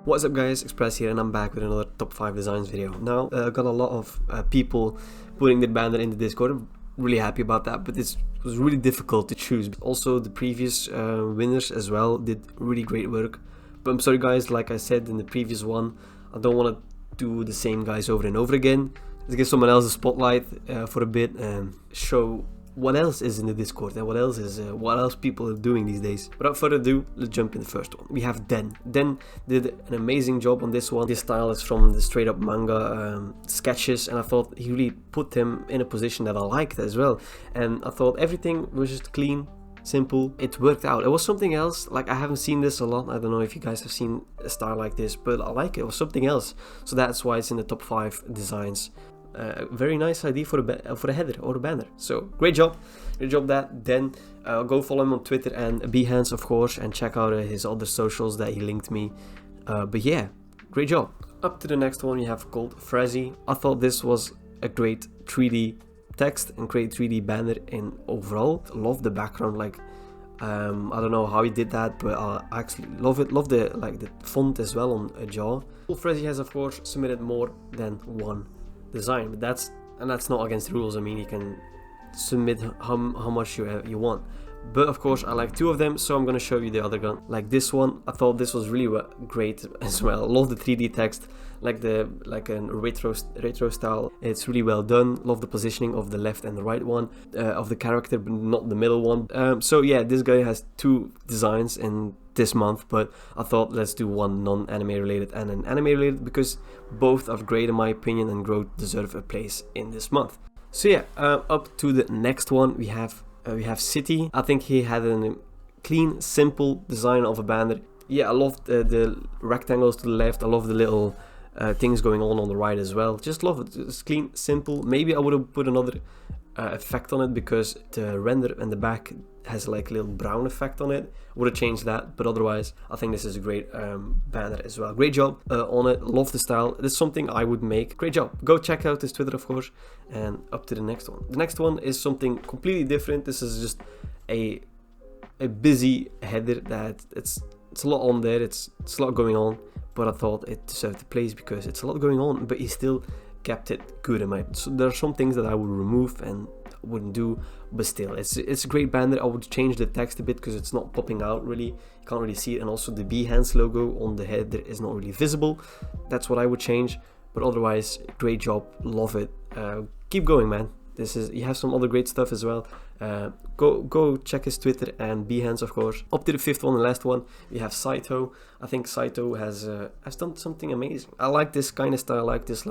What's up guys, Express here, and I'm back with another top 5 designs video. Now, got a lot of people putting the banner in the Discord. I'm really happy about that, but it was really difficult to choose. Also, the previous winners as well did really great work. But I'm sorry guys, like I said in the previous one, I don't want to do the same guys over and over again. Let's give someone else a spotlight for a bit and show what else is in the Discord and what else people are doing these days. Without further ado, let's jump in the first one. We have Den. Den did an amazing job on this one. This style is from the straight up manga sketches, and I thought he really put him in a position that I liked as well. And I thought everything was just clean, simple. It worked out. It was something else. Like, I haven't seen this a lot. I don't know if you guys have seen a style like this, but I like it. It was something else. So that's why it's in the top 5 designs. Very nice idea for a header or a banner. So great job that. Then go follow him on Twitter and Behance, of course, and check out his other socials that he linked me. But yeah, great job. Up to the next one, we have called Frezzy. I thought this was a great 3D text and great 3D banner in overall. Love the background. Like, I don't know how he did that, but I actually love it. Love the font as well on a jaw. Frezzy has of course submitted more than one design, but that's not against the rules. I mean, you can submit how much you want, but of course I like 2 of them, so I'm gonna show you the other gun. Like this one, I thought this was really great as well. Love the 3D text, like a retro style. It's really well done. Love the positioning of the left and the right one of the character, but not the middle one. So yeah, this guy has 2 designs in this month, but I thought let's do one non-anime related and an anime related, because both are great in my opinion and both deserve a place in this month. So yeah, up to the next one, we have City. I think he had a clean, simple design of a banner. Yeah, I love the rectangles to the left. I love the little things going on the right as well. Just love it. It's clean, simple. Maybe I would have put another effect on it, because the render and the back has like a little brown effect on it. Would have changed that, but otherwise I think this is a great banner as well. Great job on it. Love the style. This is something I would make. Great job. Go check out his Twitter, of course. And up to the next one. The next one is something completely different. This is just a busy header that it's a lot on there. It's a lot going on, but I thought it deserved the place because it's a lot going on, but he still kept it good in mind. So there are some things that I would remove and wouldn't do, but still it's a great banner. I would change the text a bit because it's not popping out really. You can't really see it, and also the Behance logo on the header is not really visible. That's what I would change, but otherwise great job. Love it. Keep going, man. You have some other great stuff as well. Go check his Twitter and Behance, of course. Up to the 5th one and last one, we have Saito. I think Saito has done something amazing. I like this kind of style. I like this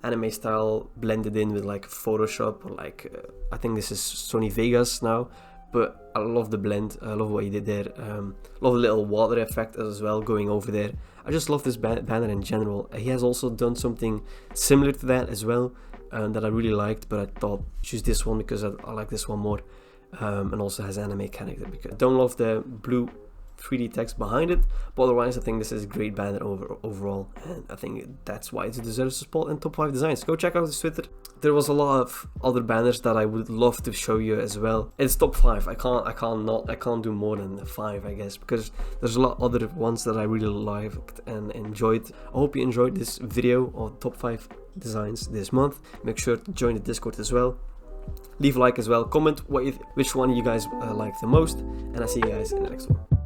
anime style blended in with like Photoshop, or like I think this is Sony Vegas now, but I love the blend. I love what he did there. Love the little water effect as well going over there. I just love this banner in general. He has also done something similar to that as well, that I really liked, but I thought choose this one because I like this one more, and also has anime character. Because I don't love the blue 3D text behind it, but otherwise I think this is a great banner overall, and I think that's why it deserves a spot in top 5 designs. Go check out his Twitter. There was a lot of other banners that I would love to show you as well. It's top 5. I can't do more than 5, I guess, because there's a lot of other ones that I really liked and enjoyed. I hope you enjoyed this video on top 5 designs this month. Make sure to join the Discord as well. Leave a like as well. Comment which one you guys like the most, and I'll see you guys in the next one.